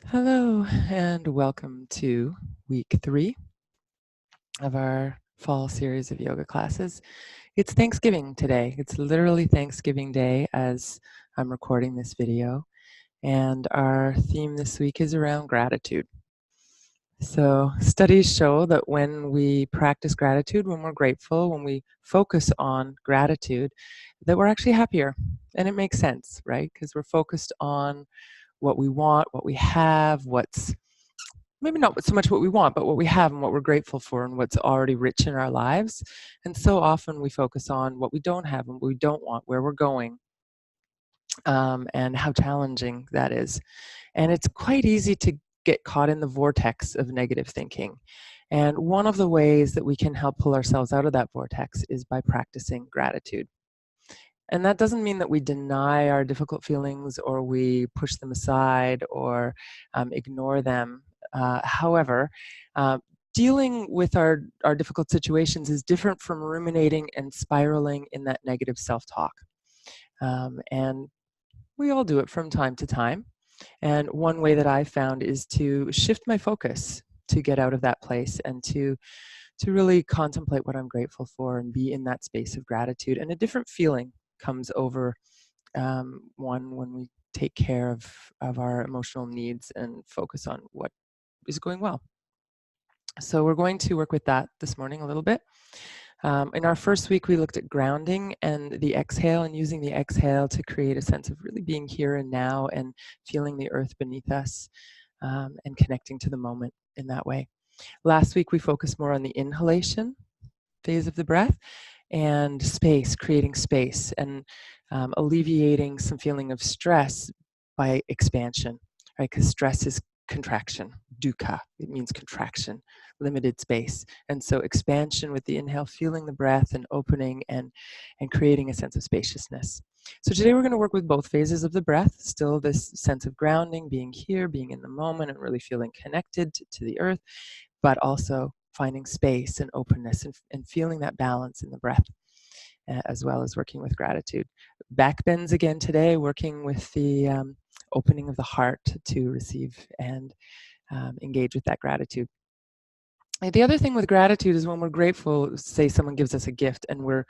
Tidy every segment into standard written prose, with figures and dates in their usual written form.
Hello and welcome to week 3 of our fall series of yoga classes. It's Thanksgiving today. It's literally Thanksgiving Day as I'm recording this video, and our theme this week is around gratitude. So studies show that when we practice gratitude, when we're grateful, when we focus on gratitude, that we're actually happier. And it makes sense, right? Because we're focused on what we want, what we have, what's maybe not so much what we want, but what we have and what we're grateful for and what's already rich in our lives. And so often we focus on what we don't have and what we don't want, where we're going, and how challenging that is. And it's quite easy to get caught in the vortex of negative thinking. And one of the ways that we can help pull ourselves out of that vortex is by practicing gratitude. And that doesn't mean that we deny our difficult feelings or we push them aside or ignore them. However, uh, dealing with our difficult situations is different from ruminating and spiraling in that negative self-talk. And we all do it from time to time. And one way that I found is to shift my focus to get out of that place and to really contemplate what I'm grateful for and be in that space of gratitude. And a different feeling comes over one when we take care of our emotional needs and focus on what is going well. So we're going to work with that this morning a little bit. In our first week, we looked at grounding and the exhale and using the exhale to create a sense of really being here and now and feeling the earth beneath us, and connecting to the moment in that way. Last week, we focused more on the inhalation phase of the breath and space, creating space and alleviating some feeling of stress by expansion, right? Because stress is contraction, dukkha, it means contraction, limited space. And so expansion with the inhale, feeling the breath and opening and creating a sense of spaciousness. So today we're going to work with both phases of the breath, still this sense of grounding, being here, being in the moment and really feeling connected to the earth, but also finding space and openness and feeling that balance in the breath, as well as working with gratitude. Back bends again today, working with the opening of the heart to receive and engage with that gratitude. And the other thing with gratitude is when we're grateful, say someone gives us a gift and we're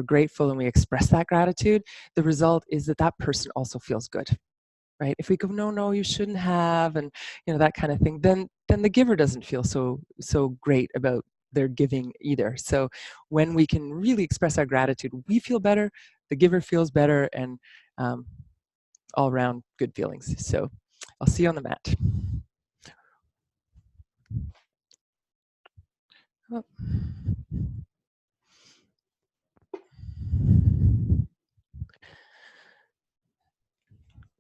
grateful and we express that gratitude, the result is that that person also feels good, right? If we go, no, you shouldn't have, and that kind of thing, then the giver doesn't feel so great about their giving either. So when we can really express our gratitude, we feel better, the giver feels better, and all around good feelings. So I'll see you on the mat. Oh.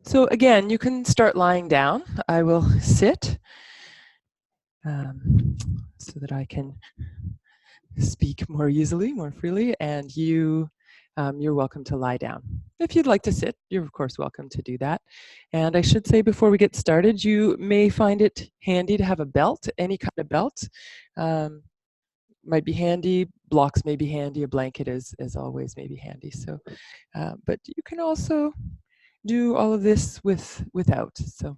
So again, you can start lying down. I will sit so that I can speak more easily, more freely, and you're welcome to lie down. If you'd like to sit, you're of course welcome to do that. And I should say before we get started, you may find it handy to have a belt, any kind of belt. Might be handy, blocks may be handy, a blanket is always may be handy. So, but you can also do all of this without. So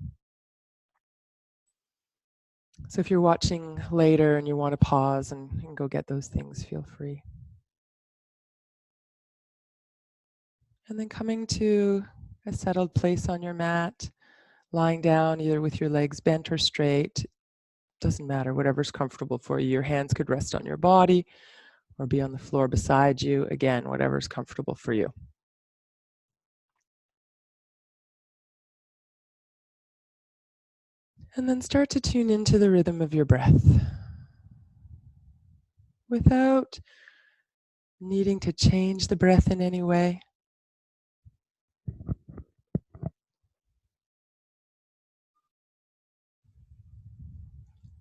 if you're watching later and you want to pause and go get those things, feel free. And then coming to a settled place on your mat, lying down either with your legs bent or straight, doesn't matter, whatever's comfortable for you. Your hands could rest on your body or be on the floor beside you. Again, whatever's comfortable for you. And then start to tune into the rhythm of your breath without needing to change the breath in any way.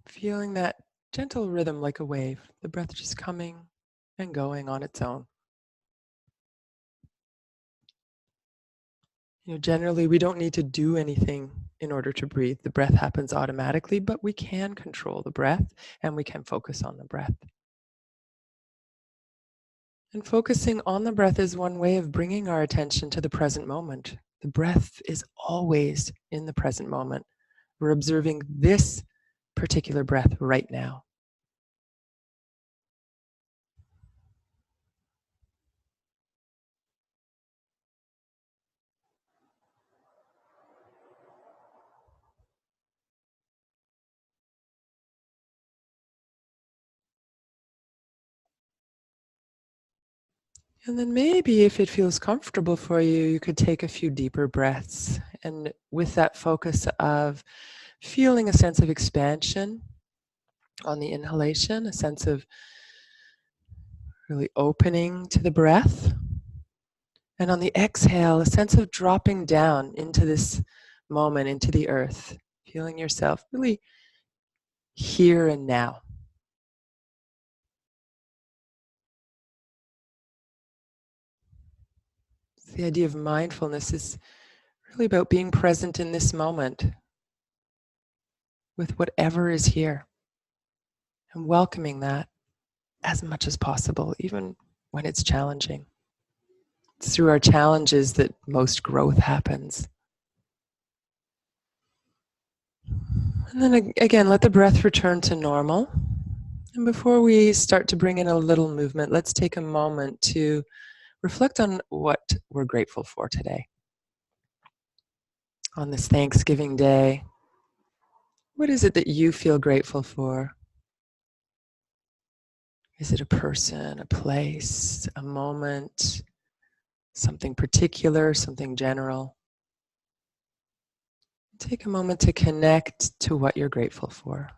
Feeling that gentle rhythm like a wave, the breath just coming and going on its own. Generally, we don't need to do anything in order to breathe. The breath happens automatically, but we can control the breath and we can focus on the breath. And focusing on the breath is one way of bringing our attention to the present moment. The breath is always in the present moment. We're observing this particular breath right now. And then maybe if it feels comfortable for you, you could take a few deeper breaths. And with that focus of feeling a sense of expansion on the inhalation, a sense of really opening to the breath. And on the exhale, a sense of dropping down into this moment, into the earth, feeling yourself really here and now. The idea of mindfulness is really about being present in this moment with whatever is here and welcoming that as much as possible, even when it's challenging. It's through our challenges that most growth happens. And then again, let the breath return to normal. And before we start to bring in a little movement, let's take a moment to reflect on what we're grateful for today. On this Thanksgiving Day, what is it that you feel grateful for? Is it a person, a place, a moment, something particular, something general? Take a moment to connect to what you're grateful for.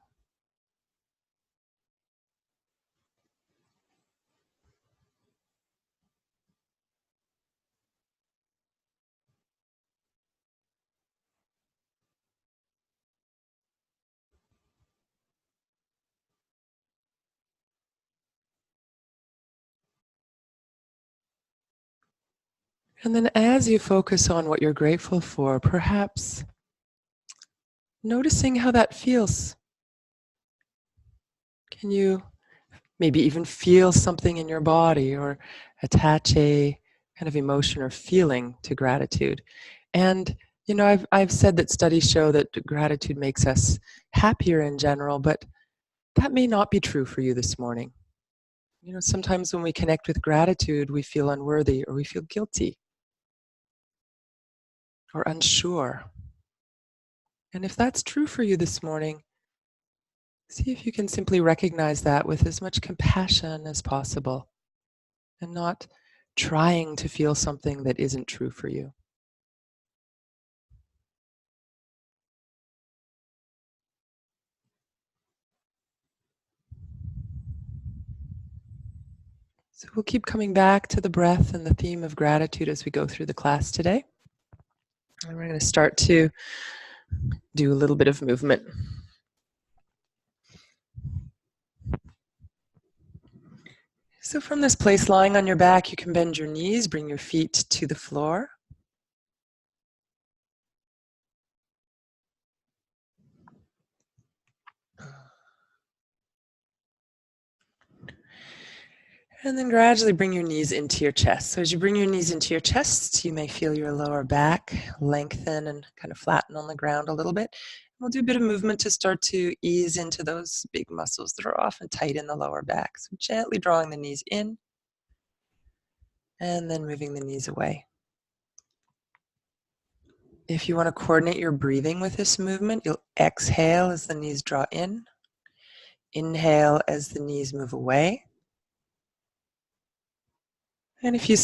And then as you focus on what you're grateful for, perhaps noticing how that feels. Can you maybe even feel something in your body or attach a kind of emotion or feeling to gratitude? And you know, I've said that studies show that gratitude makes us happier in general, but that may not be true for you this morning. You know, sometimes when we connect with gratitude, we feel unworthy or we feel guilty or unsure. And if that's true for you this morning, see if you can simply recognize that with as much compassion as possible and not trying to feel something that isn't true for you. So we'll keep coming back to the breath and the theme of gratitude as we go through the class today. And we're going to start to do a little bit of movement. So from this place, lying on your back, you can bend your knees, bring your feet to the floor. And then gradually bring your knees into your chest. So as you bring your knees into your chest, you may feel your lower back lengthen and kind of flatten on the ground a little bit. We'll do a bit of movement to start to ease into those big muscles that are often tight in the lower back. So gently drawing the knees in and then moving the knees away. If you want to coordinate your breathing with this movement, you'll exhale as the knees draw in, inhale as the knees move away. And if you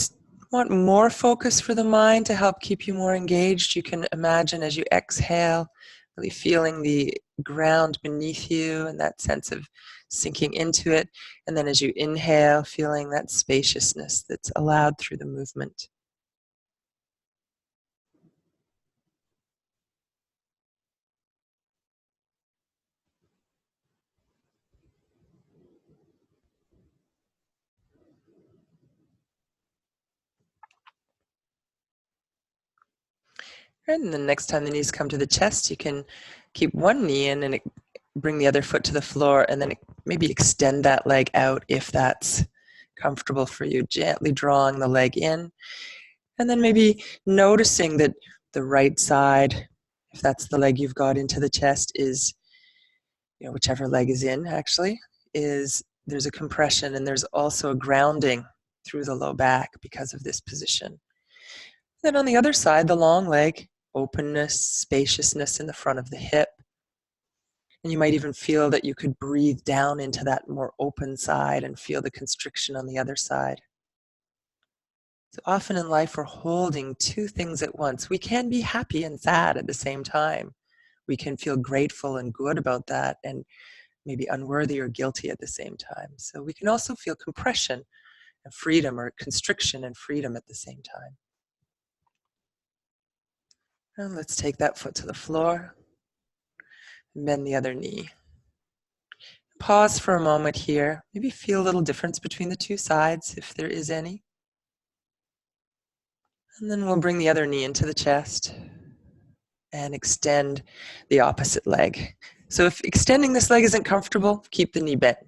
want more focus for the mind to help keep you more engaged, you can imagine as you exhale, really feeling the ground beneath you and that sense of sinking into it. And then as you inhale, feeling that spaciousness that's allowed through the movement. And the next time the knees come to the chest, you can keep one knee in and bring the other foot to the floor, and then maybe extend that leg out if that's comfortable for you, gently drawing the leg in. And then maybe noticing that the right side, if that's the leg you've got into the chest, is, whichever leg is in actually, is there's a compression and there's also a grounding through the low back because of this position. Then on the other side, the long leg, openness, spaciousness in the front of the hip. And you might even feel that you could breathe down into that more open side and feel the constriction on the other side. So often in life, we're holding two things at once. We can be happy and sad at the same time. We can feel grateful and good about that and maybe unworthy or guilty at the same time. So we can also feel compression and freedom, or constriction and freedom at the same time. And let's take that foot to the floor and bend the other knee. Pause for a moment here. Maybe feel a little difference between the two sides, if there is any. And then we'll bring the other knee into the chest and extend the opposite leg. So if extending this leg isn't comfortable, keep the knee bent.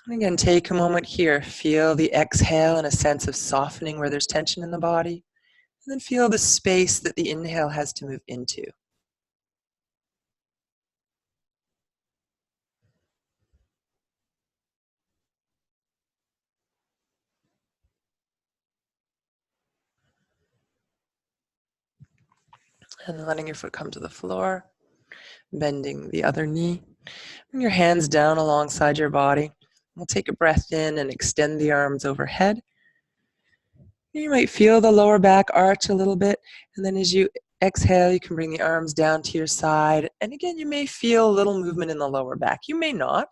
And again, take a moment here. Feel the exhale and a sense of softening where there's tension in the body. And then feel the space that the inhale has to move into. And letting your foot come to the floor, bending the other knee. Bring your hands down alongside your body. We'll take a breath in and extend the arms overhead. You might feel the lower back arch a little bit, and then as you exhale, you can bring the arms down to your side. And again, you may feel a little movement in the lower back. You may not.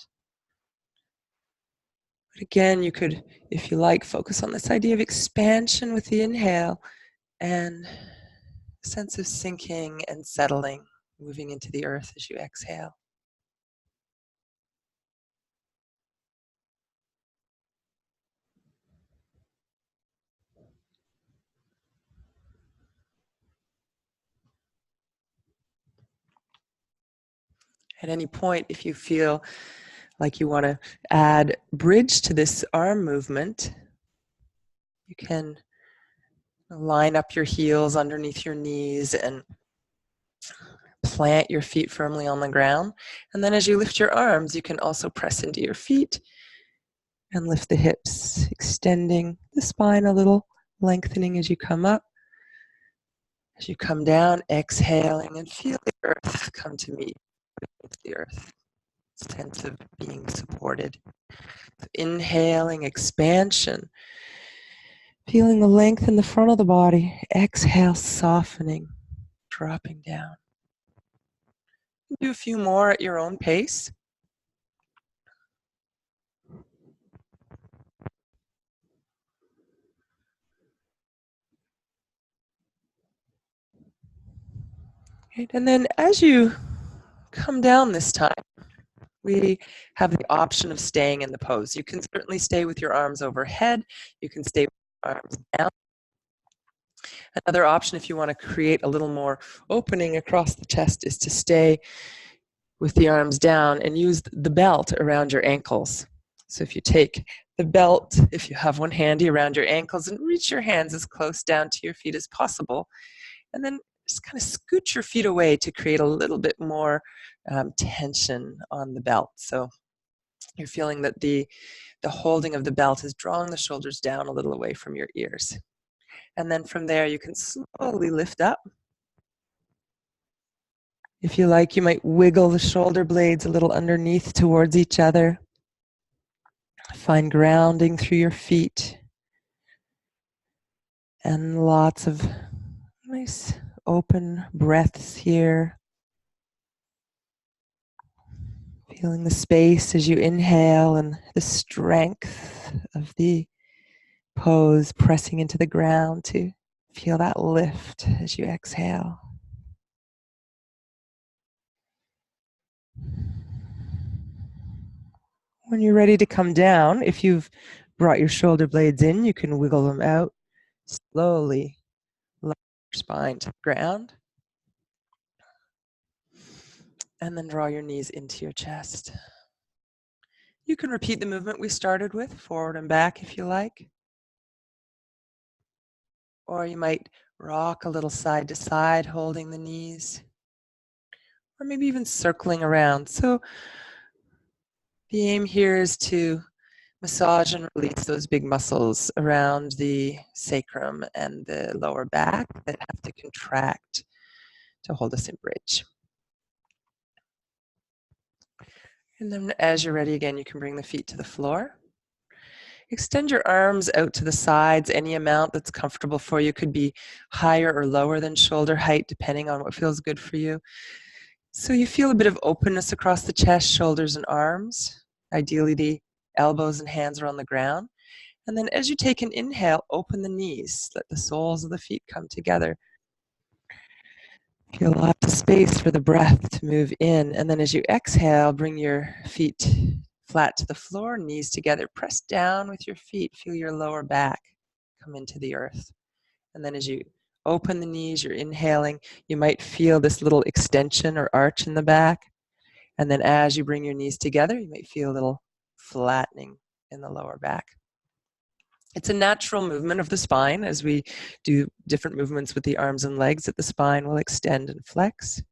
But again, you could, if you like, focus on this idea of expansion with the inhale and a sense of sinking and settling, moving into the earth as you exhale. At any point, if you feel like you want to add bridge to this arm movement, you can line up your heels underneath your knees and plant your feet firmly on the ground. And then as you lift your arms, you can also press into your feet and lift the hips, extending the spine a little, lengthening as you come up. As you come down, exhaling and feel the earth come to meet the earth. Sense of being supported. Inhaling, expansion. Feeling the length in the front of the body. Exhale, softening, dropping down. Do a few more at your own pace. Right, and then as you come down this time, we have the option of staying in the pose. You can certainly stay with your arms overhead. You can stay with your arms down. Another option, if you want to create a little more opening across the chest, is to stay with the arms down and use the belt around your ankles. So if you take the belt, if you have one handy, around your ankles, and reach your hands as close down to your feet as possible, and then just kind of scoot your feet away to create a little bit more tension on the belt. So you're feeling that the holding of the belt is drawing the shoulders down a little away from your ears. And then from there, you can slowly lift up. If you like, you might wiggle the shoulder blades a little underneath towards each other. Find grounding through your feet. And lots of nice open breaths here. Feeling the space as you inhale and the strength of the pose pressing into the ground to feel that lift as you exhale. When you're ready to come down, if you've brought your shoulder blades in, you can wiggle them out slowly. Lower your spine to the ground. And then draw your knees into your chest. You can repeat the movement we started with, forward and back if you like. Or you might rock a little side to side, holding the knees. Or maybe even circling around. So the aim here is to massage and release those big muscles around the sacrum and the lower back that have to contract to hold us in bridge. And then as you're ready again, you can bring the feet to the floor. Extend your arms out to the sides, any amount that's comfortable for you. Could be higher or lower than shoulder height, depending on what feels good for you. So you feel a bit of openness across the chest, shoulders, and arms. Ideally, the elbows and hands are on the ground. And then as you take an inhale, open the knees. Let the soles of the feet come together. Feel lots of space for the breath to move in. And then as you exhale, bring your feet flat to the floor, knees together. Press down with your feet. Feel your lower back come into the earth. And then as you open the knees, you're inhaling. You might feel this little extension or arch in the back. And then as you bring your knees together, you might feel a little flattening in the lower back. It's a natural movement of the spine. As we do different movements with the arms and legs, that the spine will extend and flex.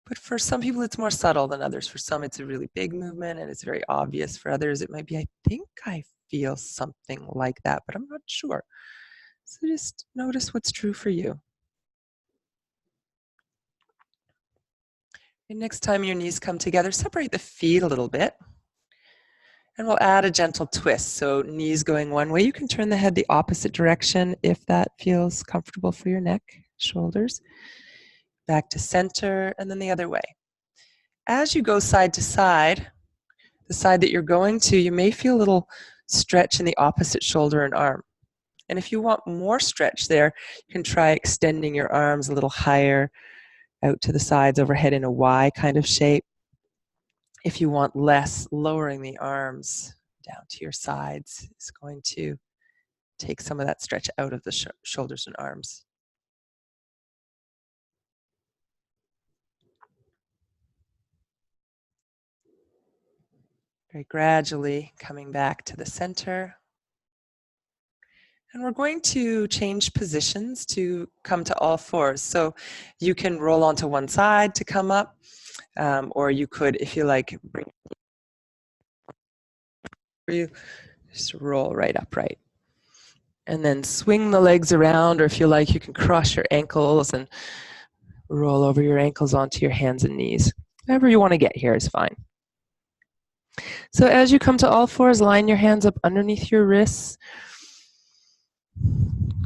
But for some people, it's more subtle than others. For some, it's a really big movement and it's very obvious. For others, it might be, I think I feel something like that, but I'm not sure. So just notice what's true for you. And next time your knees come together, separate the feet a little bit. And we'll add a gentle twist. So knees going one way. You can turn the head the opposite direction if that feels comfortable for your neck, shoulders. Back to center, and then the other way. As you go side to side, the side that you're going to, you may feel a little stretch in the opposite shoulder and arm. And if you want more stretch there, you can try extending your arms a little higher out to the sides overhead in a Y kind of shape. If you want less, lowering the arms down to your sides is going to take some of that stretch out of the shoulders and arms. Very gradually coming back to the center. And we're going to change positions to come to all fours. So you can roll onto one side to come up, or you could, if you like, just roll right upright. And then swing the legs around, or if you like, you can cross your ankles and roll over your ankles onto your hands and knees. However you want to get here is fine. So as you come to all fours, line your hands up underneath your wrists.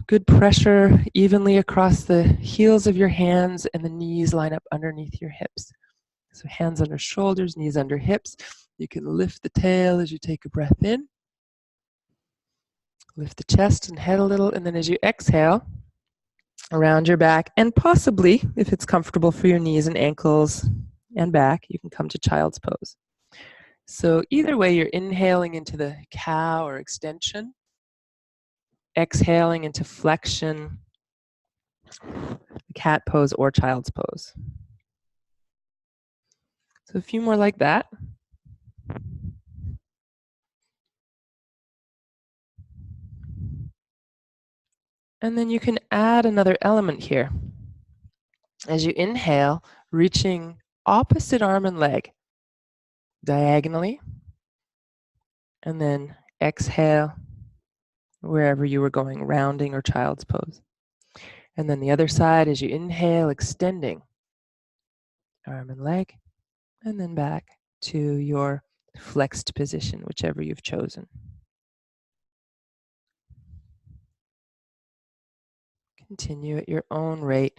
Good pressure evenly across the heels of your hands, and the knees line up underneath your hips. So hands under shoulders, knees under hips. You can lift the tail as you take a breath in. Lift the chest and head a little, and then as you exhale, around your back, and possibly, if it's comfortable for your knees and ankles and back, you can come to child's pose. So either way, you're inhaling into the cow or extension, exhaling into flexion, cat pose or child's pose. So a few more like that. And then you can add another element here. As you inhale, reaching opposite arm and leg diagonally, and then exhale wherever you were going, rounding or child's pose. And then the other side, as you inhale, extending arm and leg, and then back to your flexed position, whichever you've chosen. Continue at your own rate.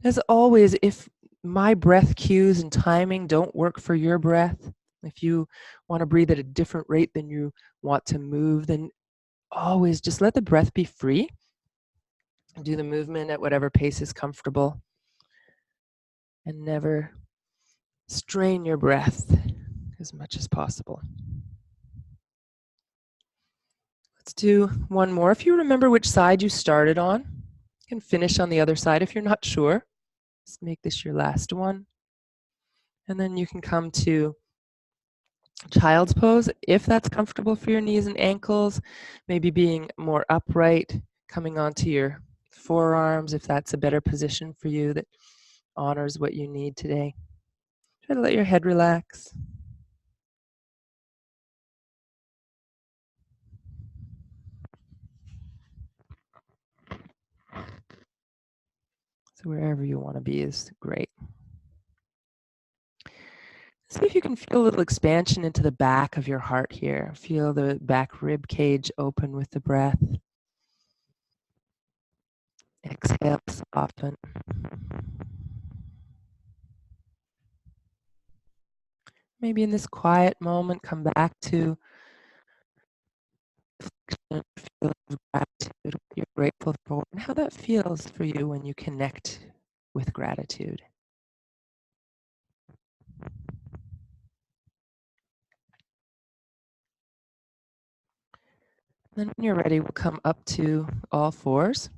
As always, if my breath cues and timing don't work for your breath, if you want to breathe at a different rate than you want to move, then always just let the breath be free. Do the movement at whatever pace is comfortable. And never strain your breath as much as possible. Let's do one more. If you remember which side you started on, you can finish on the other side. If you're not sure, just make this your last one. And then you can come to child's pose if that's comfortable for your knees and ankles, maybe being more upright, coming onto your forearms if that's a better position for you that honors what you need today. Try to let your head relax. So wherever you want to be is great. See if you can feel a little expansion into the back of your heart here. Feel the back rib cage open with the breath. Exhale, soften. Maybe in this quiet moment, come back to feel of gratitude, what you're grateful for, and how that feels for you when you connect with gratitude. Then when you're ready, we'll come up to all fours.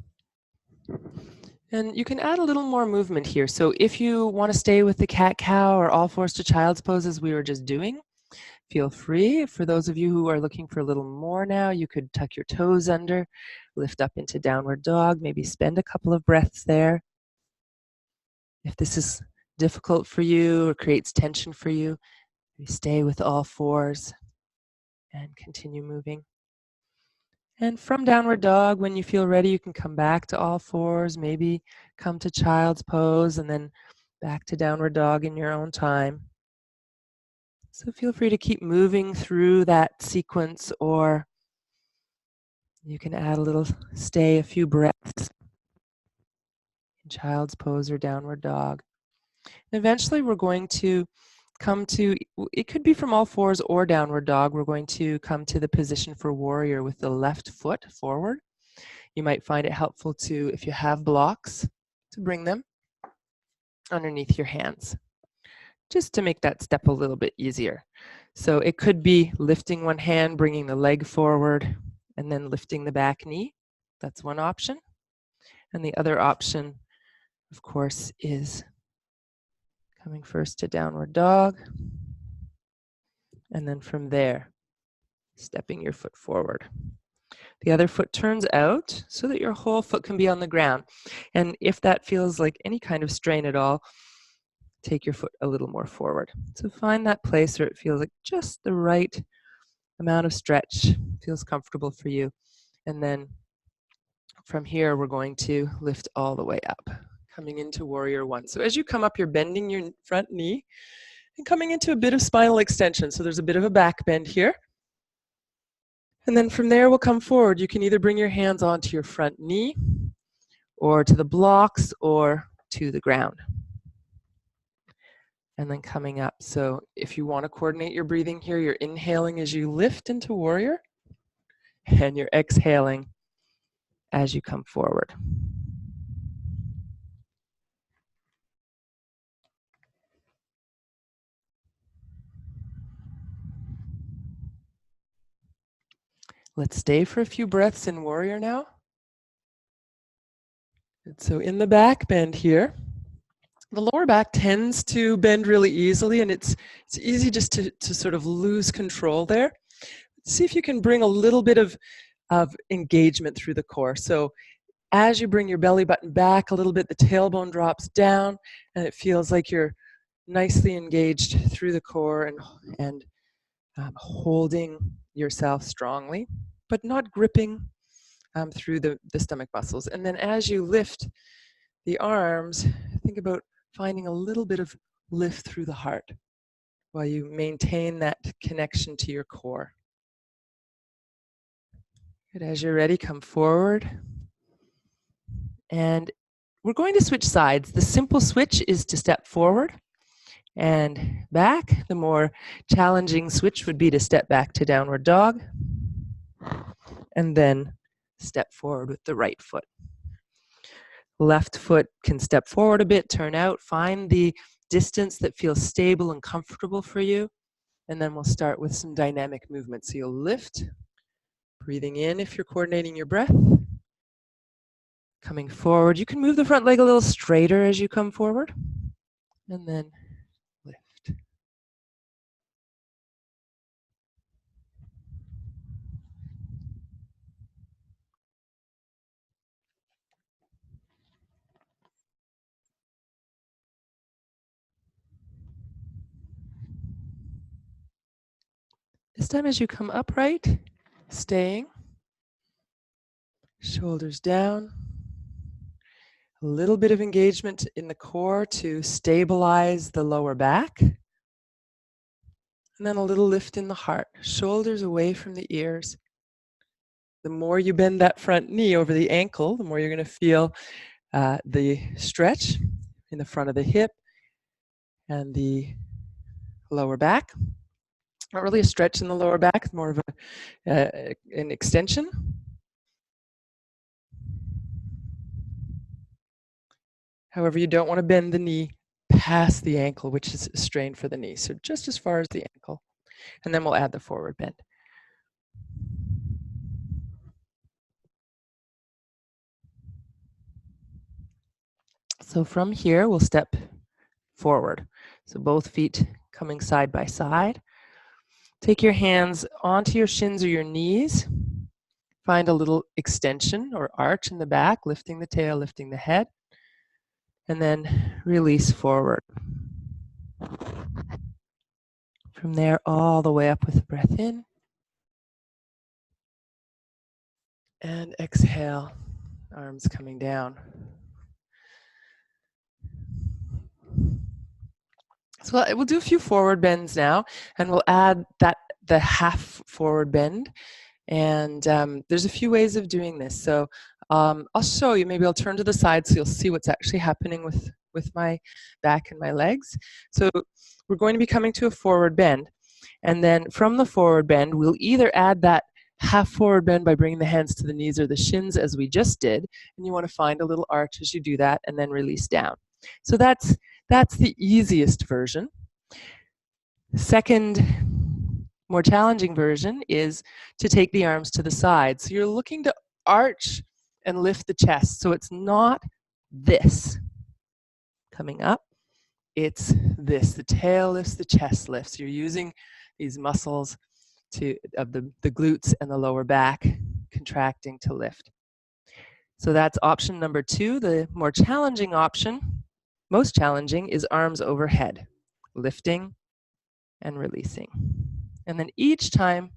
And you can add a little more movement here. So if you want to stay with the cat-cow or all fours to child's pose as we were just doing, feel free. For those of you who are looking for a little more now, you could tuck your toes under, lift up into downward dog, maybe spend a couple of breaths there. If this is difficult for you or creates tension for you, stay with all fours and continue moving. And from downward dog, when you feel ready, you can come back to all fours, maybe come to child's pose, and then back to downward dog in your own time. So feel free to keep moving through that sequence, or you can add a little stay, a few breaths in child's pose or downward dog. And eventually we're going to come to, it could be from all fours or downward dog, we're going to come to the position for warrior with the left foot forward. You might find it helpful to, if you have blocks, to bring them underneath your hands, just to make that step a little bit easier. So it could be lifting one hand, bringing the leg forward, and then lifting the back knee. That's one option. And the other option, of course, is coming first to downward dog, and then from there, stepping your foot forward. The other foot turns out so that your whole foot can be on the ground. And if that feels like any kind of strain at all, take your foot a little more forward. So find that place where it feels like just the right amount of stretch, feels comfortable for you. And then from here, we're going to lift all the way up, coming into warrior one. So as you come up, you're bending your front knee and coming into a bit of spinal extension. So there's a bit of a back bend here. And then from there, we'll come forward. You can either bring your hands onto your front knee or to the blocks or to the ground. And then coming up. So if you want to coordinate your breathing here, you're inhaling as you lift into warrior, and you're exhaling as you come forward. Let's stay for a few breaths in warrior now. And so in the back bend here, the lower back tends to bend really easily, and it's easy just to sort of lose control there. See if you can bring a little bit of engagement through the core. So as you bring your belly button back a little bit, the tailbone drops down, and it feels like you're nicely engaged through the core and holding yourself strongly, but not gripping through the stomach muscles. And then as you lift the arms, think about finding a little bit of lift through the heart while you maintain that connection to your core. Good. As you're ready, come forward. And we're going to switch sides. The simple switch is to step forward and back. The more challenging switch would be to step back to downward dog and then step forward with the right foot. Left foot can step forward a bit, turn out, find the distance that feels stable and comfortable for you, and then we'll start with some dynamic movement. So you'll lift, breathing in if you're coordinating your breath, coming forward. You can move the front leg a little straighter as you come forward, and then lift. time as you come upright, staying, shoulders down, a little bit of engagement in the core to stabilize the lower back, and then a little lift in the heart, shoulders away from the ears. The more you bend that front knee over the ankle, the more you're going to feel the stretch in the front of the hip and the lower back. Not really a stretch in the lower back, more of an extension. However, you don't want to bend the knee past the ankle, which is a strain for the knee. So just as far as the ankle. And then we'll add the forward bend. So from here, we'll step forward. So both feet coming side by side. Take your hands onto your shins or your knees. Find a little extension or arch in the back, lifting the tail, lifting the head. And then release forward. From there, all the way up with a breath in. And exhale, arms coming down. So we'll do a few forward bends now, and we'll add the half forward bend. And there's a few ways of doing this. So I'll show you. Maybe I'll turn to the side so you'll see what's actually happening with my back and my legs. So we're going to be coming to a forward bend. And then from the forward bend, we'll either add that half forward bend by bringing the hands to the knees or the shins as we just did. And you want to find a little arch as you do that and then release down. So that's the easiest version. The second, more challenging version is to take the arms to the side. So you're looking to arch and lift the chest. So it's not this coming up. It's this. The tail lifts, the chest lifts. You're using these muscles of the glutes and the lower back contracting to lift. So that's option number 2. The more challenging option, most challenging, is arms overhead, lifting and releasing. And then each time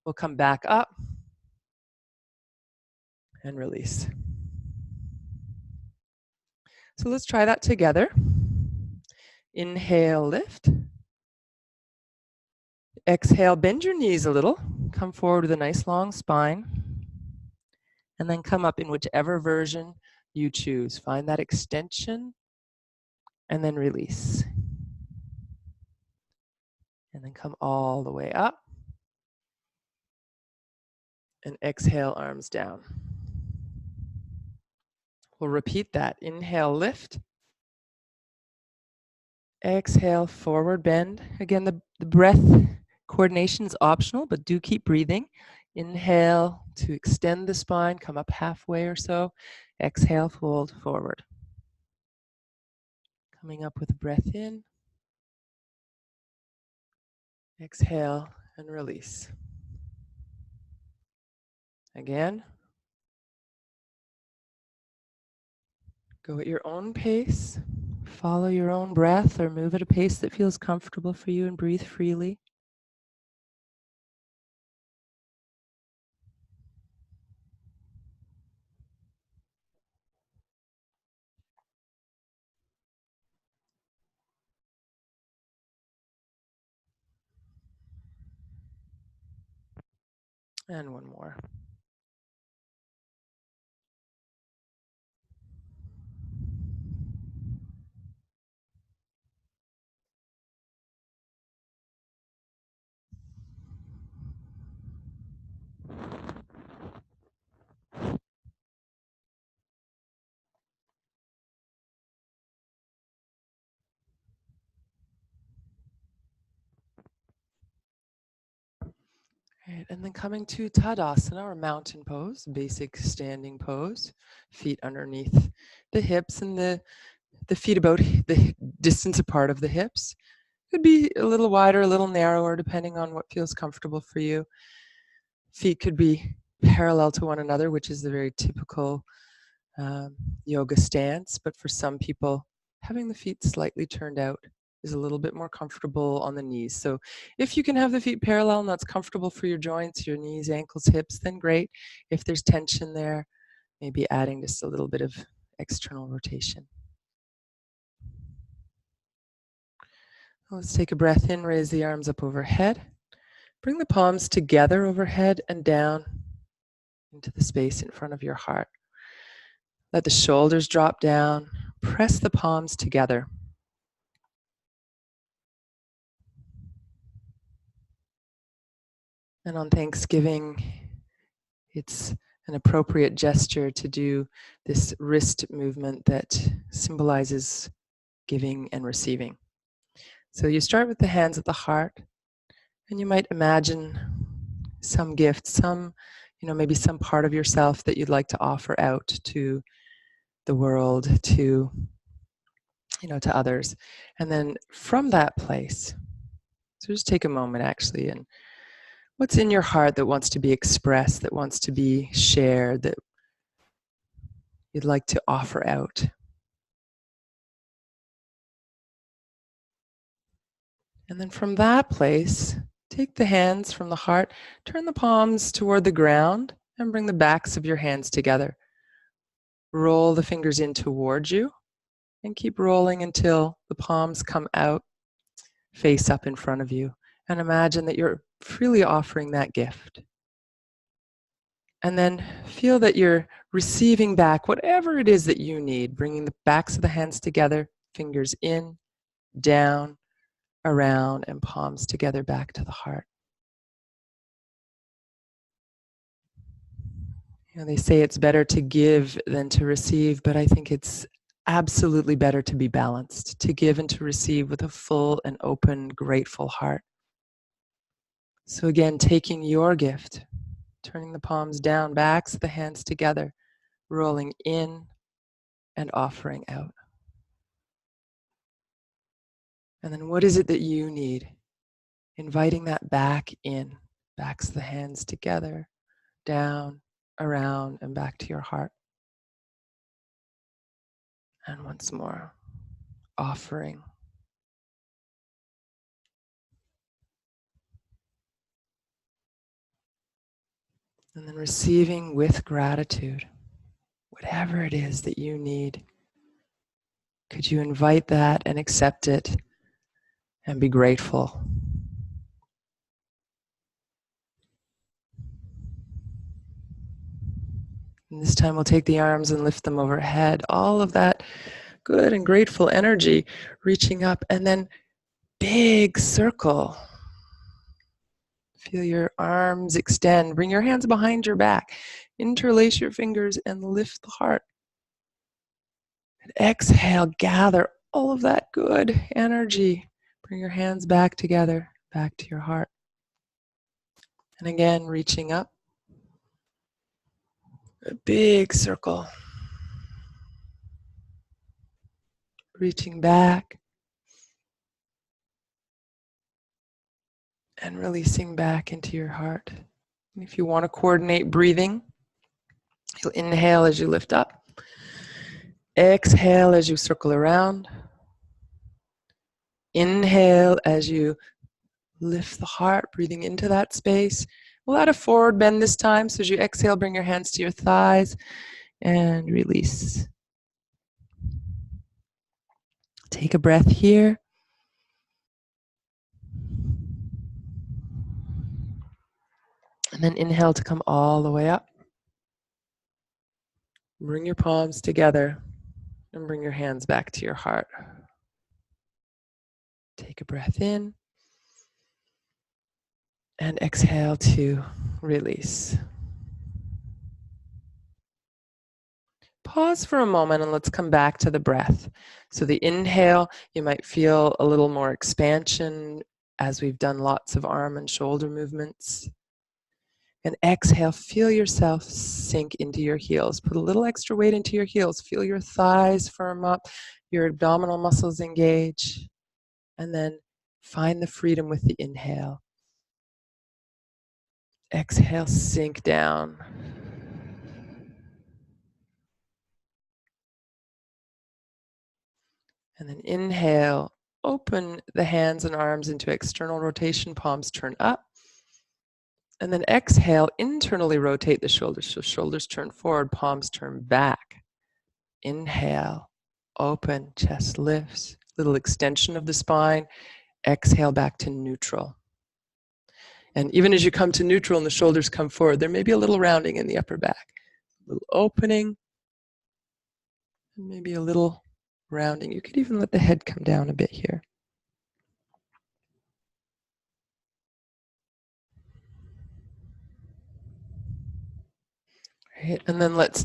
we'll come back up and release. So let's try that together. Inhale, lift. Exhale, bend your knees a little. Come forward with a nice long spine. And then come up in whichever version you choose. Find that extension and then release. And then come all the way up. And exhale, arms down. We'll repeat that. Inhale, lift. Exhale, forward bend. Again, the breath coordination is optional, but do keep breathing. Inhale to extend the spine, come up halfway or so. Exhale, fold forward. Coming up with a breath in. Exhale and release. Again. Go at your own pace. Follow your own breath or move at a pace that feels comfortable for you and breathe freely. And one more. Right, and then coming to Tadasana, or mountain pose, basic standing pose, feet underneath the hips and the feet about the distance apart of the hips. Could be a little wider, a little narrower, depending on what feels comfortable for you. Feet could be parallel to one another, which is the very typical yoga stance, but for some people, having the feet slightly turned out is a little bit more comfortable on the knees. So if you can have the feet parallel and that's comfortable for your joints, your knees, ankles, hips, then great. If there's tension there, maybe adding just a little bit of external rotation. Let's take a breath in, raise the arms up overhead. Bring the palms together overhead and down into the space in front of your heart. Let the shoulders drop down. Press the palms together. And on Thanksgiving, it's an appropriate gesture to do this wrist movement that symbolizes giving and receiving. So you start with the hands at the heart, and you might imagine some gift, maybe some part of yourself that you'd like to offer out to the world, to others. And then from that place, so just take a moment actually, and what's in your heart that wants to be expressed, that wants to be shared, that you'd like to offer out. And then from that place, take the hands from the heart, turn the palms toward the ground, and bring the backs of your hands together. Roll the fingers in towards you, and keep rolling until the palms come out, face up in front of you. And imagine that you're freely offering that gift. And then feel that you're receiving back whatever it is that you need, bringing the backs of the hands together, fingers in, down, around, and palms together back to the heart. They say it's better to give than to receive, but I think it's absolutely better to be balanced, to give and to receive with a full and open, grateful heart. So again, taking your gift, turning the palms down, backs of the hands together, rolling in and offering out. And then what is it that you need? Inviting that back in, backs of the hands together, down, around, and back to your heart. And once more, offering. And then receiving with gratitude, whatever it is that you need. Could you invite that and accept it and be grateful? And this time we'll take the arms and lift them overhead. All of that good and grateful energy reaching up, and then big circle. Feel your arms extend. Bring your hands behind your back. Interlace your fingers and lift the heart. And exhale, gather all of that good energy. Bring your hands back together, back to your heart. And again, reaching up. A big circle. Reaching back. And releasing back into your heart. And if you want to coordinate breathing, you'll inhale as you lift up. Exhale as you circle around. Inhale as you lift the heart, breathing into that space. We'll add a forward bend this time. So as you exhale, bring your hands to your thighs and release. Take a breath here. And then inhale to come all the way up. Bring your palms together and bring your hands back to your heart. Take a breath in. And exhale to release. Pause for a moment and let's come back to the breath. So the inhale, you might feel a little more expansion as we've done lots of arm and shoulder movements. And exhale, feel yourself sink into your heels. Put a little extra weight into your heels. Feel your thighs firm up, your abdominal muscles engage. And then find the freedom with the inhale. Exhale, sink down. And then inhale, open the hands and arms into external rotation, palms turn up. And then exhale, internally rotate the shoulders. So shoulders turn forward, palms turn back. Inhale, open, chest lifts, little extension of the spine. Exhale back to neutral. And even as you come to neutral and the shoulders come forward, there may be a little rounding in the upper back. A little opening, and maybe a little rounding. You could even let the head come down a bit here. Right, and then let's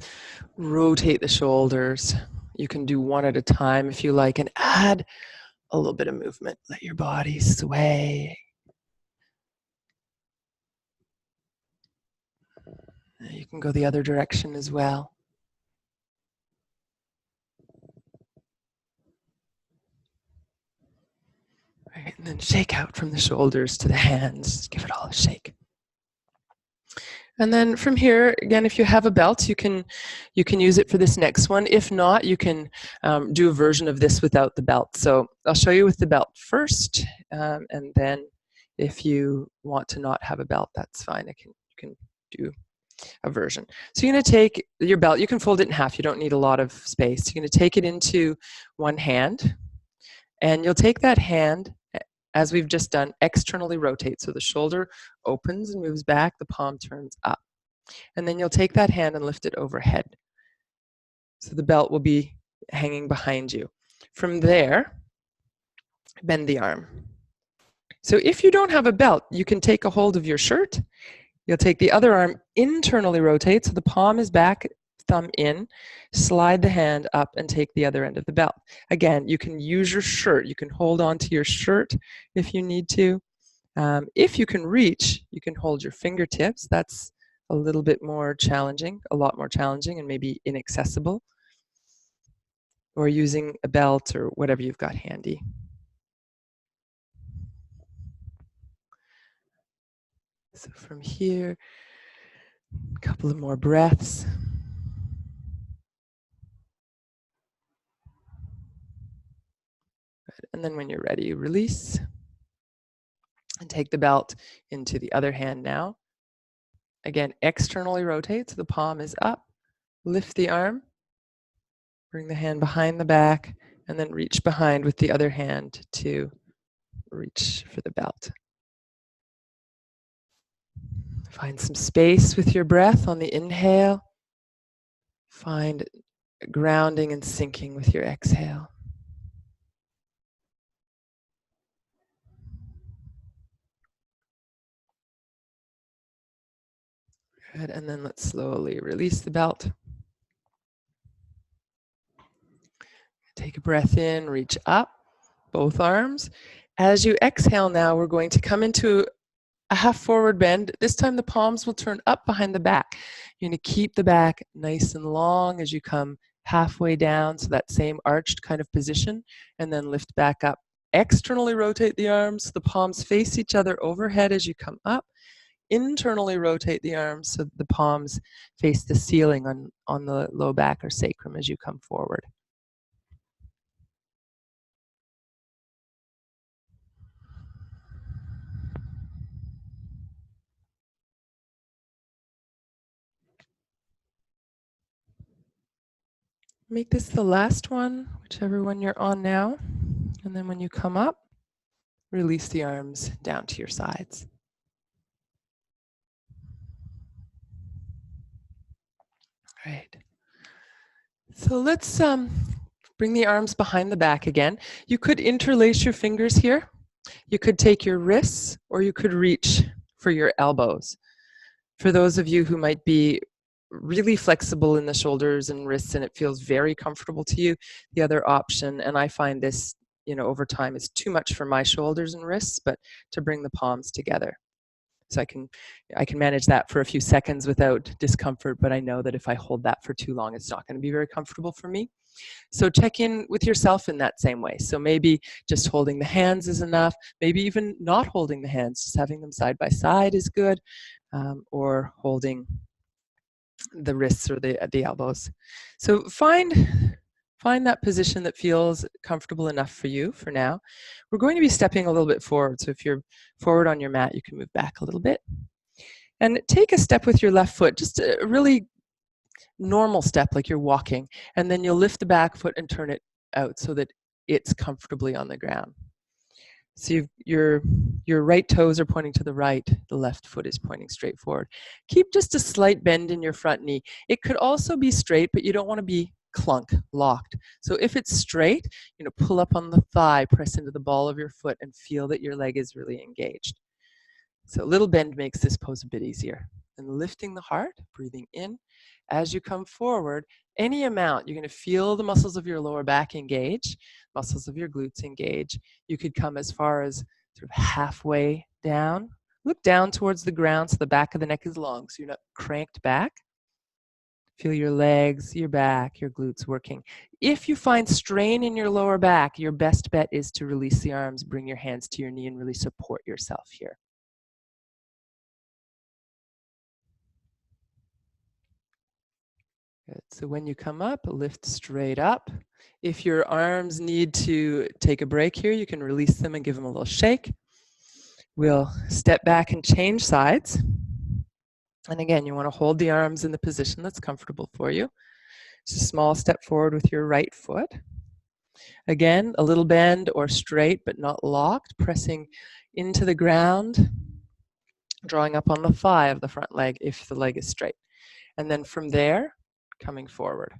rotate the shoulders. You can do one at a time if you like, and add a little bit of movement. Let your body sway. You can go the other direction as well. Right, and then shake out from the shoulders to the hands. Give it all a shake. And then from here, again, if you have a belt, you can use it for this next one. If not, you can do a version of this without the belt. So I'll show you with the belt first, and then if you want to not have a belt, that's fine. You can do a version. So you're going to take your belt, you can fold it in half. You don't need a lot of space. You're going to take it into one hand, and you'll take that hand, as we've just done, externally rotate. So the shoulder opens and moves back, the palm turns up. And then you'll take that hand and lift it overhead. So the belt will be hanging behind you. From there, bend the arm. So if you don't have a belt, you can take a hold of your shirt. You'll take the other arm, internally rotate, so the palm is back, thumb in, slide the hand up and take the other end of the belt. Again, you can use your shirt. You can hold on to your shirt if you need to. If you can reach, you can hold your fingertips. That's a little bit more challenging, a lot more challenging, and maybe inaccessible. Or using a belt or whatever you've got handy. So from here, a couple of more breaths. And then when you're ready, release. And take the belt into the other hand now. Again, externally rotate, so the palm is up. Lift the arm. Bring the hand behind the back, and then reach behind with the other hand to reach for the belt. Find some space with your breath on the inhale. Find grounding and sinking with your exhale. Good, and then let's slowly release the belt. Take a breath in, reach up, both arms. As you exhale now, we're going to come into a half forward bend. This time the palms will turn up behind the back. You're going to keep the back nice and long as you come halfway down, so that same arched kind of position, and then lift back up. Externally rotate the arms, the palms face each other overhead as you come up. Internally rotate the arms so the palms face the ceiling on the low back or sacrum as you come forward. Make this the last one, whichever one you're on now. And then when you come up, release the arms down to your sides. Right. So let's bring the arms behind the back again. You could interlace your fingers here. You could take your wrists, or you could reach for your elbows. For those of you who might be really flexible in the shoulders and wrists and it feels very comfortable to you, the other option, and I find this, over time is too much for my shoulders and wrists, but to bring the palms together. So I can manage that for a few seconds without discomfort, but I know that if I hold that for too long, it's not going to be very comfortable for me. So check in with yourself in that same way. So maybe just holding the hands is enough. Maybe even not holding the hands, just having them side by side is good, or holding the wrists or the elbows. So find find that position that feels comfortable enough for you for now. We're going to be stepping a little bit forward. So if you're forward on your mat, you can move back a little bit. And take a step with your left foot, just a really normal step like you're walking. And then you'll lift the back foot and turn it out so that it's comfortably on the ground. So your right toes are pointing to the right, the left foot is pointing straight forward. Keep just a slight bend in your front knee. It could also be straight, but you don't want to be locked. So if it's straight, pull up on the thigh, press into the ball of your foot, and feel that your leg is really engaged. So a little bend makes this pose a bit easier. And lifting the heart, breathing in. As you come forward, any amount, you're going to feel the muscles of your lower back engage, muscles of your glutes engage. You could come as far as sort of halfway down. Look down towards the ground so the back of the neck is long, so you're not cranked back. Feel your legs, your back, your glutes working. If you find strain in your lower back, your best bet is to release the arms, bring your hands to your knee, and really support yourself here. Good. So when you come up, lift straight up. If your arms need to take a break here, you can release them and give them a little shake. We'll step back and change sides. And again, you want to hold the arms in the position that's comfortable for you. Just a small step forward with your right foot. Again, a little bend or straight but not locked, pressing into the ground, drawing up on the thigh of the front leg if the leg is straight. And then from there, coming forward.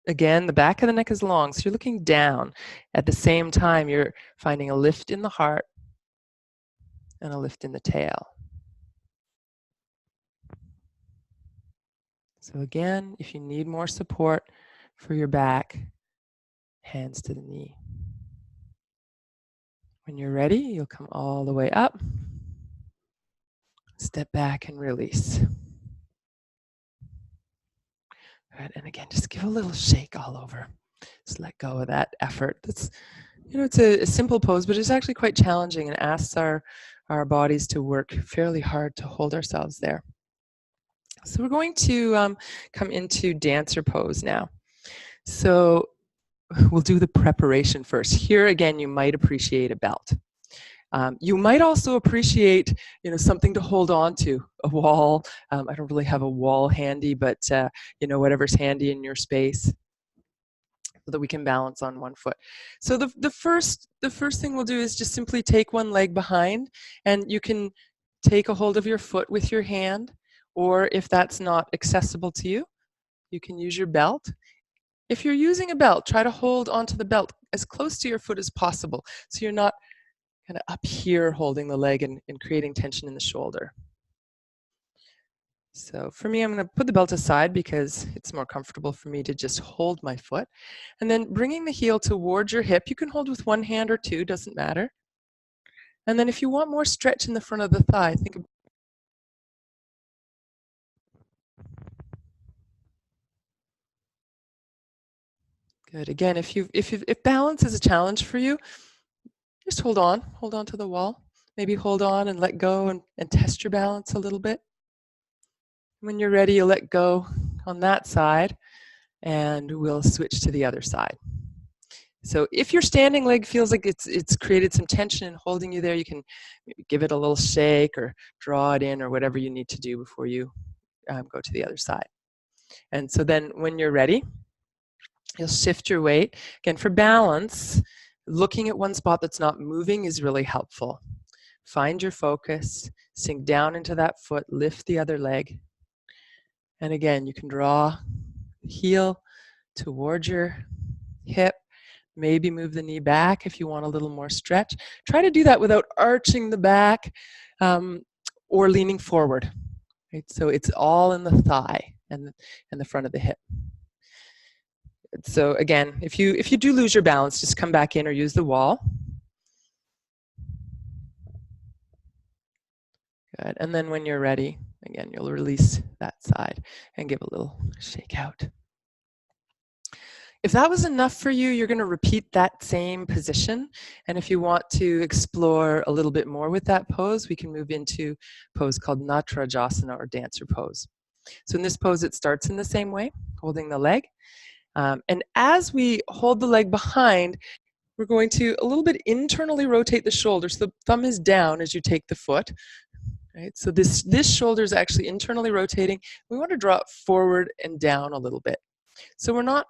Again, the back of the neck is long, so you're looking down. At the same time, you're finding a lift in the heart and a lift in the tail. So again, if you need more support for your back, hands to the knee. When you're ready, you'll come all the way up. Step back and release. Good. And again, just give a little shake all over. Just let go of that effort. That's, it's a simple pose, but it's actually quite challenging and asks our bodies to work fairly hard to hold ourselves there. So we're going to come into dancer pose now. So we'll do the preparation first. Here again, you might appreciate a belt. You might also appreciate, something to hold on to, a wall. I don't really have a wall handy, but whatever's handy in your space, so that we can balance on one foot. So the first thing we'll do is just simply take one leg behind, and you can take a hold of your foot with your hand, or if that's not accessible to you, you can use your belt. If you're using a belt, try to hold onto the belt as close to your foot as possible, so you're not kind of up here holding the leg and creating tension in the shoulder. So for me, I'm going to put the belt aside because it's more comfortable for me to just hold my foot. And then bringing the heel towards your hip, you can hold with one hand or two, doesn't matter. And then if you want more stretch in the front of the thigh, think about good. Again, if balance is a challenge for you, just hold on to the wall. Maybe hold on and let go and test your balance a little bit. When you're ready, you'll let go on that side, and we'll switch to the other side. So if your standing leg feels like it's created some tension and holding you there, you can maybe give it a little shake or draw it in or whatever you need to do before you go to the other side. And so then when you're ready, you'll shift your weight. Again, for balance, looking at one spot that's not moving is really helpful. Find your focus, sink down into that foot, lift the other leg. And again, you can draw the heel towards your hip. Maybe move the knee back if you want a little more stretch. Try to do that without arching the back or leaning forward. Right? So it's all in the thigh and the front of the hip. So again, if you do lose your balance, just come back in or use the wall. Good. And then when you're ready, again, you'll release that side and give a little shake out. If that was enough for you, you're going to repeat that same position. And if you want to explore a little bit more with that pose, we can move into a pose called Natarajasana or dancer pose. So in this pose, it starts in the same way, holding the leg. And as we hold the leg behind, we're going to a little bit internally rotate the shoulder. So the thumb is down as you take the foot. Right? So this shoulder is actually internally rotating. We want to draw it forward and down a little bit. So we're not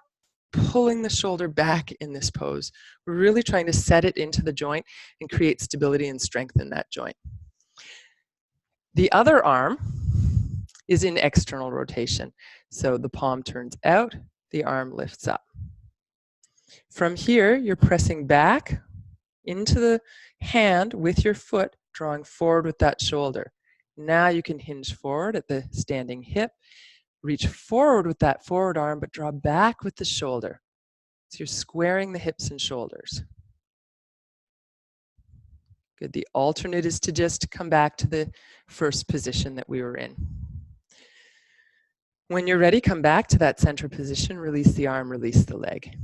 pulling the shoulder back in this pose. We're really trying to set it into the joint and create stability and strength in that joint. The other arm is in external rotation. So the palm turns out, the arm lifts up. From here, you're pressing back into the hand with your foot, drawing forward with that shoulder. Now you can hinge forward at the standing hip, reach forward with that forward arm, but draw back with the shoulder. So you're squaring the hips and shoulders. Good. The alternate is to just come back to the first position that we were in. When you're ready, come back to that center position, release the arm, release the leg.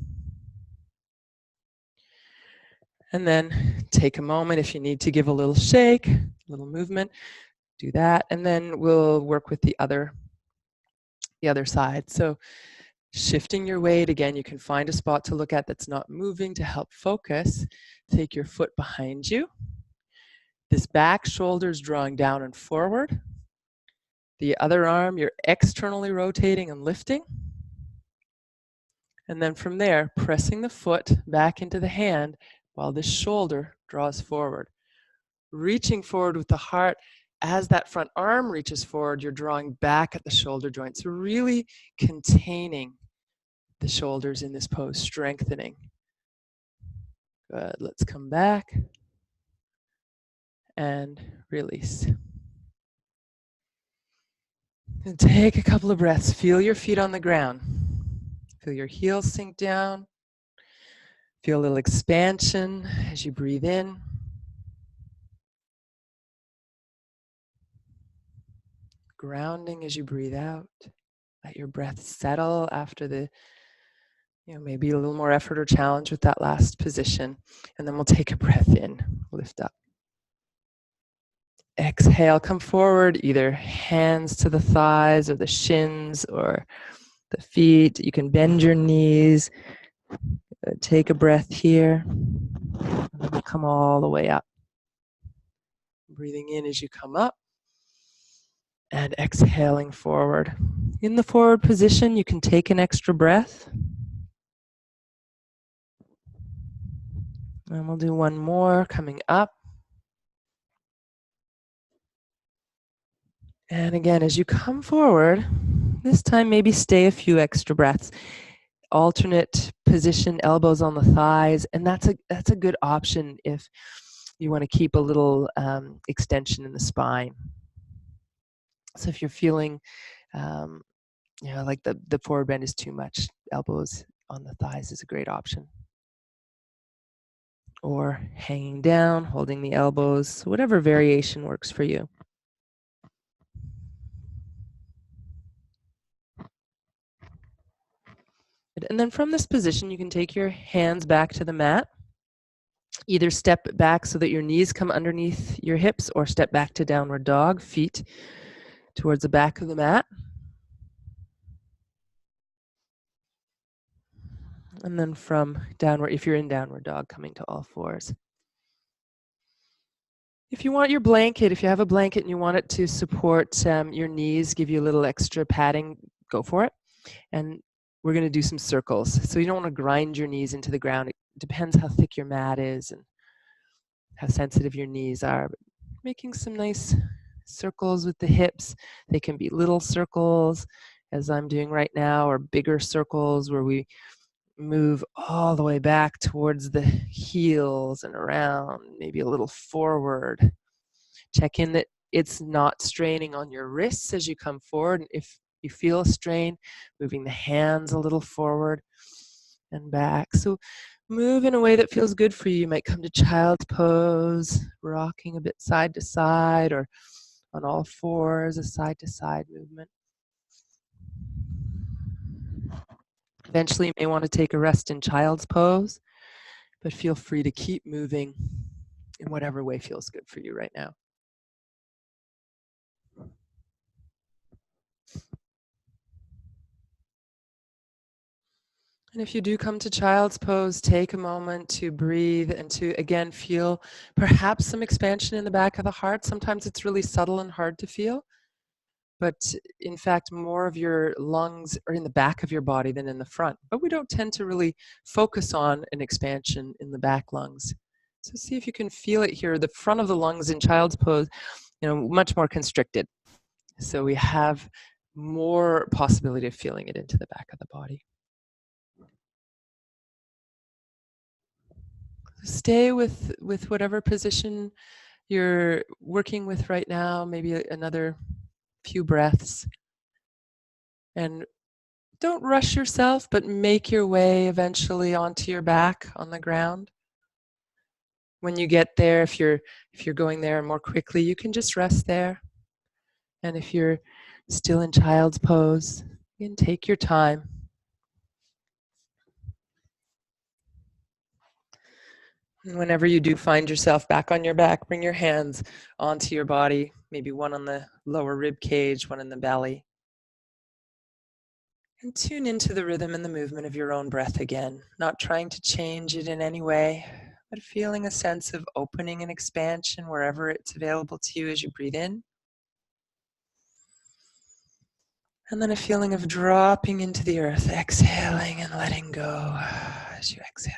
And then take a moment if you need to give a little shake, a little movement, do that. And then we'll work with the other side. So shifting your weight, again, you can find a spot to look at that's not moving to help focus. Take your foot behind you. This back shoulder is drawing down and forward. The other arm, you're externally rotating and lifting. And then from there, pressing the foot back into the hand while the shoulder draws forward. Reaching forward with the heart. As that front arm reaches forward, you're drawing back at the shoulder joint. So really containing the shoulders in this pose, strengthening. Good, let's come back and release. And take a couple of breaths. Feel your feet on the ground. Feel your heels sink down. Feel a little expansion as you breathe in. Grounding as you breathe out. Let your breath settle after the, maybe a little more effort or challenge with that last position. And then we'll take a breath in, lift up. Exhale, come forward, either hands to the thighs or the shins or the feet. You can bend your knees. Take a breath here. Come all the way up. Breathing in as you come up. And exhaling forward. In the forward position, you can take an extra breath. And we'll do one more coming up. And again, as you come forward, this time maybe stay a few extra breaths. Alternate position, elbows on the thighs, and that's a good option if you want to keep a little extension in the spine. So if you're feeling, like the forward bend is too much, elbows on the thighs is a great option. Or hanging down, holding the elbows, whatever variation works for you. And then from this position, you can take your hands back to the mat. Either step back so that your knees come underneath your hips or step back to downward dog, feet towards the back of the mat. And then from downward, if you're in downward dog, coming to all fours. If you want your blanket, if you have a blanket and you want it to support your knees, give you a little extra padding, go for it. And we're going to do some circles. So you don't want to grind your knees into the ground. It depends how thick your mat is and how sensitive your knees are. But making some nice circles with the hips. They can be little circles, as I'm doing right now, or bigger circles where we move all the way back towards the heels and around, maybe a little forward. Check in that it's not straining on your wrists as you come forward. And if you feel a strain, moving the hands a little forward and back. So move in a way that feels good for you. You might come to child's pose, rocking a bit side to side, or on all fours, a side to side movement. Eventually, you may want to take a rest in child's pose, but feel free to keep moving in whatever way feels good for you right now. And if you do come to child's pose, take a moment to breathe and to, again, feel perhaps some expansion in the back of the heart. Sometimes it's really subtle and hard to feel, but in fact, more of your lungs are in the back of your body than in the front. But we don't tend to really focus on an expansion in the back lungs. So see if you can feel it here. The front of the lungs in child's pose, much more constricted. So we have more possibility of feeling it into the back of the body. Stay with whatever position you're working with right now, maybe another few breaths. And don't rush yourself, but make your way eventually onto your back on the ground. When you get there, if you're going there more quickly, you can just rest there. And if you're still in child's pose, you can take your time. And whenever you do find yourself back on your back, bring your hands onto your body, maybe one on the lower rib cage, one in the belly. And tune into the rhythm and the movement of your own breath again, not trying to change it in any way, but feeling a sense of opening and expansion wherever it's available to you as you breathe in. And then a feeling of dropping into the earth, exhaling and letting go as you exhale.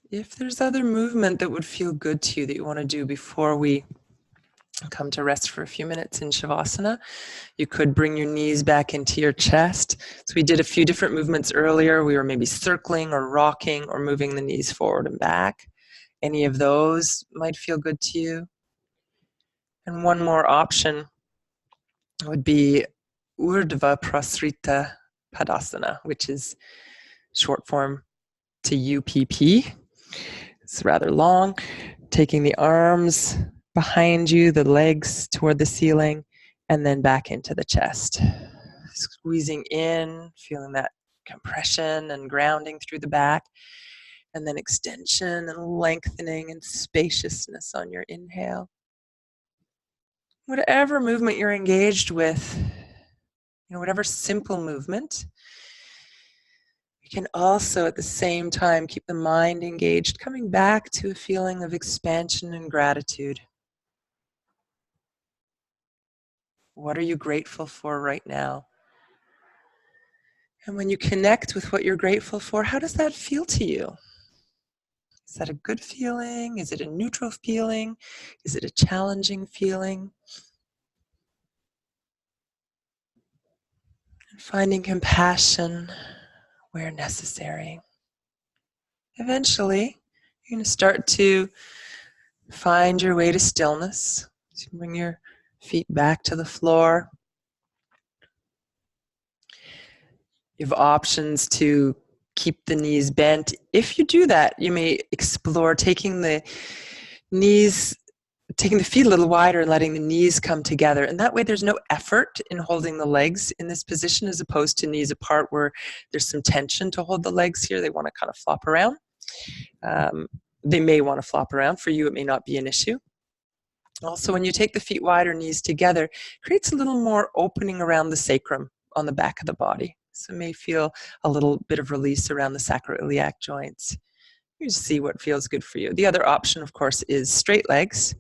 If there's other movement that would feel good to you that you want to do before we come to rest for a few minutes in Shavasana, you could bring your knees back into your chest. So we did a few different movements earlier. We were maybe circling or rocking or moving the knees forward and back. Any of those might feel good to you. And one more option would be Urdhva Prasrita Padasana, which is short form to UPP. It's rather long. Taking the arms behind you, the legs toward the ceiling, and then back into the chest. Squeezing in, feeling that compression and grounding through the back, and then extension and lengthening and spaciousness on your inhale. Whatever movement you're engaged with, whatever simple movement, you can also at the same time keep the mind engaged, coming back to a feeling of expansion and gratitude. What are you grateful for right now? And when you connect with what you're grateful for, how does that feel to you? Is that a good feeling? Is it a neutral feeling? Is it a challenging feeling? And finding compassion where necessary. Eventually, you're going to start to find your way to stillness. So bring your feet back to the floor. You have options to keep the knees bent. If you do that, you may explore taking the feet a little wider and letting the knees come together. And that way there's no effort in holding the legs in this position as opposed to knees apart where there's some tension to hold the legs here. They want to kind of flop around. They may want to flop around. For you, it may not be an issue. Also, when you take the feet wider, knees together, it creates a little more opening around the sacrum on the back of the body. So it may feel a little bit of release around the sacroiliac joints. You just see what feels good for you. The other option, of course, is straight legs.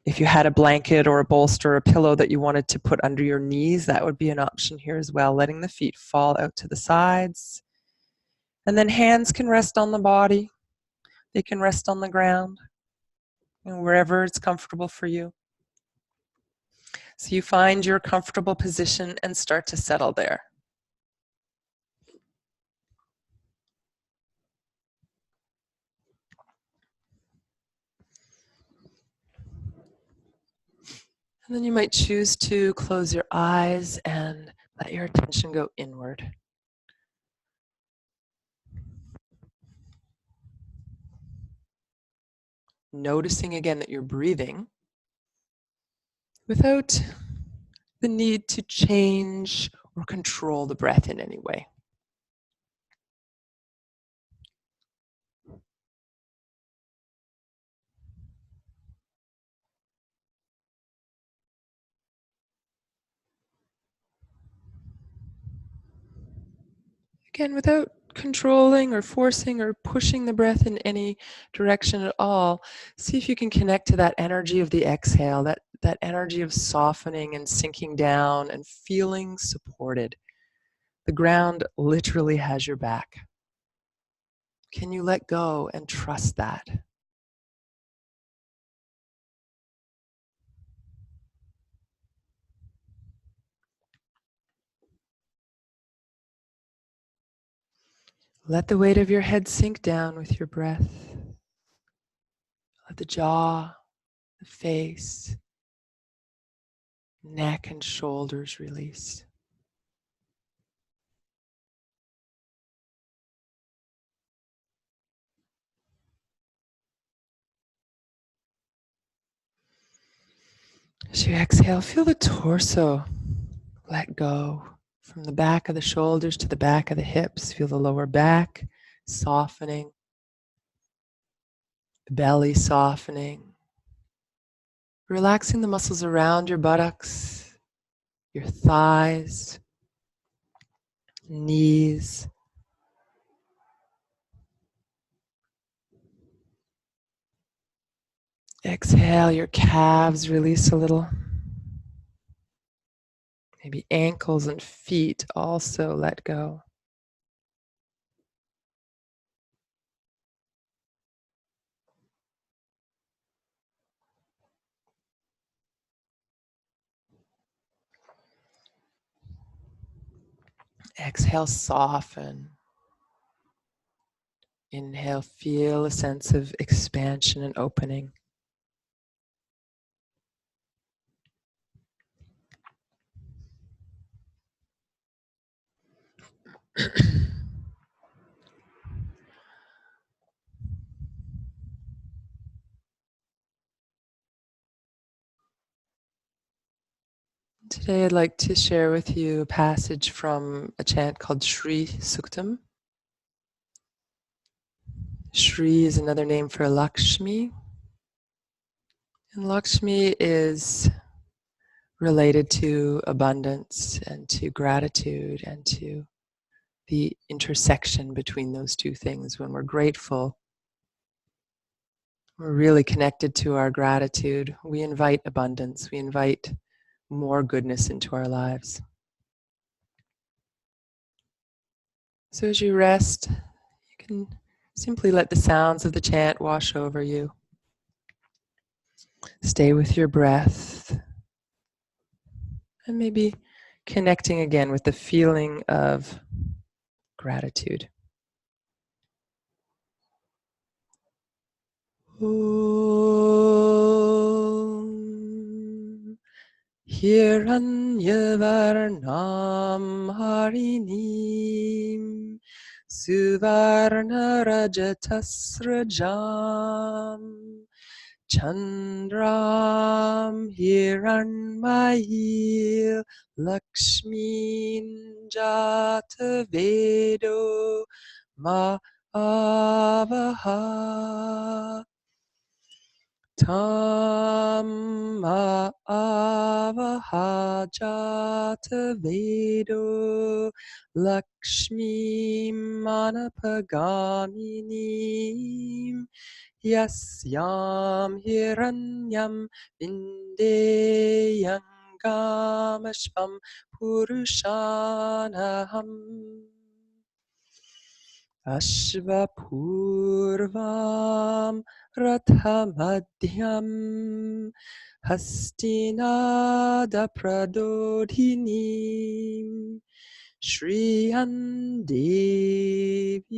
If you had a blanket or a bolster or a pillow that you wanted to put under your knees, that would be an option here as well, letting the feet fall out to the sides. And then hands can rest on the body. They can rest on the ground, wherever it's comfortable for you. So you find your comfortable position and start to settle there. And then you might choose to close your eyes and let your attention go inward. Noticing again that you're breathing without the need to change or control the breath in any way. Again, without controlling or forcing or pushing the breath in any direction at all, see if you can connect to that energy of the exhale, that energy of softening and sinking down and feeling supported. The ground literally has your back. Can you let go and trust that? Let the weight of your head sink down with your breath. Let the jaw, the face, neck and shoulders release. As you exhale, feel the torso let go from the back of the shoulders to the back of the hips. Feel the lower back softening, the belly softening, relaxing the muscles around your buttocks, your thighs, knees. Exhale, your calves release a little. Maybe ankles and feet also let go. Exhale, soften. Inhale, feel a sense of expansion and opening. Today I'd like to share with you a passage from a chant called Shri Suktam. Shri is another name for Lakshmi. And Lakshmi is related to abundance and to gratitude and to the intersection between those two things. When we're grateful, we're really connected to our gratitude. We invite abundance. We invite more goodness into our lives. So as you rest, you can simply let the sounds of the chant wash over you. Stay with your breath. And maybe connecting again with the feeling of gratitude. Om Hiranyavarnam Harinim Suvarnarajatasrajam Chandram Hiranmayil Lakshmin Jatavedo Ma'avaha Tam Ma'avaha Jatavedo Lakshmi Manapagaminim Yasyam Hiranyam Vindeyangam Purushanaham Ashvapurvam Rathamadhyam Hastinada Pradodhinim Shriyan Devi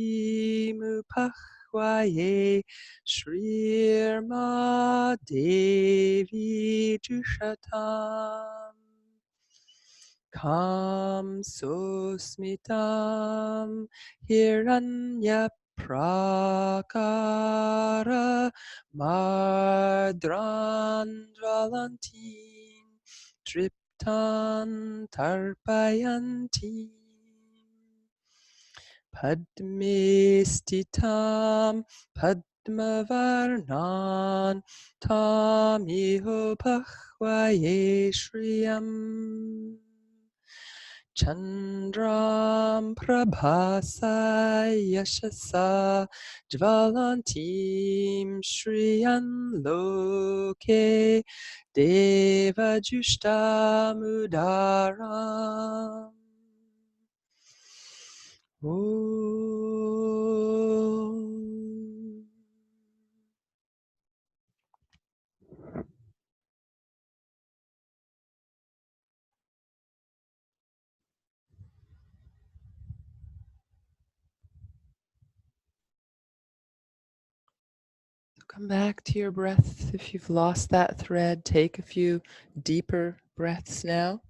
Mupahwaye Shrirma Devi Jushatam Kam Sosmitam Hiranya Prakara Madran Valantin tan tarpayanti. Padme stitam padmavarnan tamiho bhahvaye shriyam. Chandram prabhasa yashasa jvalantim shriyan loke devajushtamudaram. Om. Come back to your breath. If you've lost that thread, take a few deeper breaths now.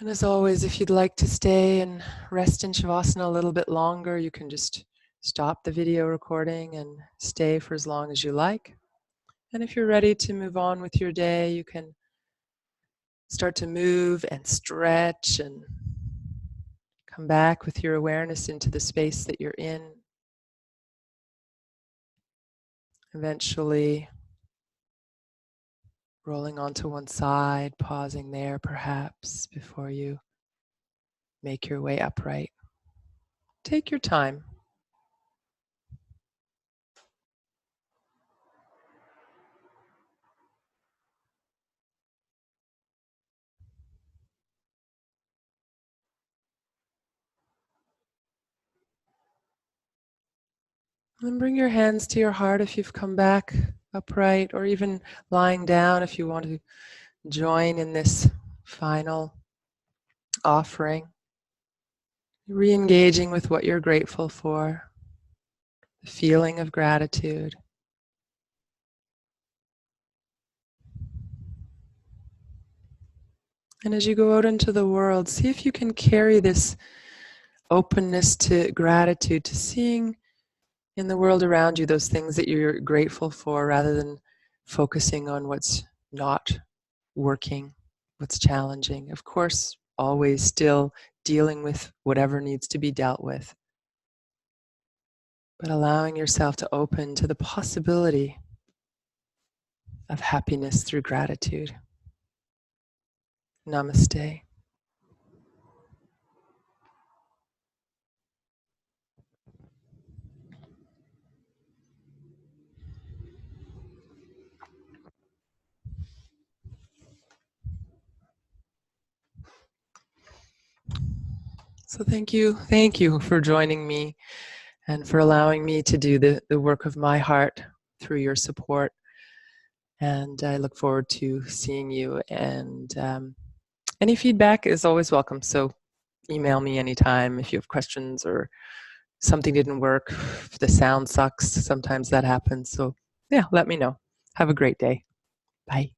And as always, if you'd like to stay and rest in Shavasana a little bit longer, you can just stop the video recording and stay for as long as you like. And if you're ready to move on with your day, you can start to move and stretch and come back with your awareness into the space that you're in. Eventually rolling onto one side, pausing there perhaps before you make your way upright. Take your time. And bring your hands to your heart if you've come back upright, or even lying down if you want to join in this final offering. Re-engaging with what you're grateful for, the feeling of gratitude. And as you go out into the world, see if you can carry this openness to gratitude, to seeing in the world around you those things that you're grateful for, rather than focusing on what's not working, what's challenging. Of course, always still dealing with whatever needs to be dealt with, but allowing yourself to open to the possibility of happiness through gratitude. Namaste. So thank you for joining me and for allowing me to do the work of my heart through your support. And I look forward to seeing you, and any feedback is always welcome. So email me anytime if you have questions or something didn't work, if the sound sucks, sometimes that happens. So yeah, let me know. Have a great day. Bye.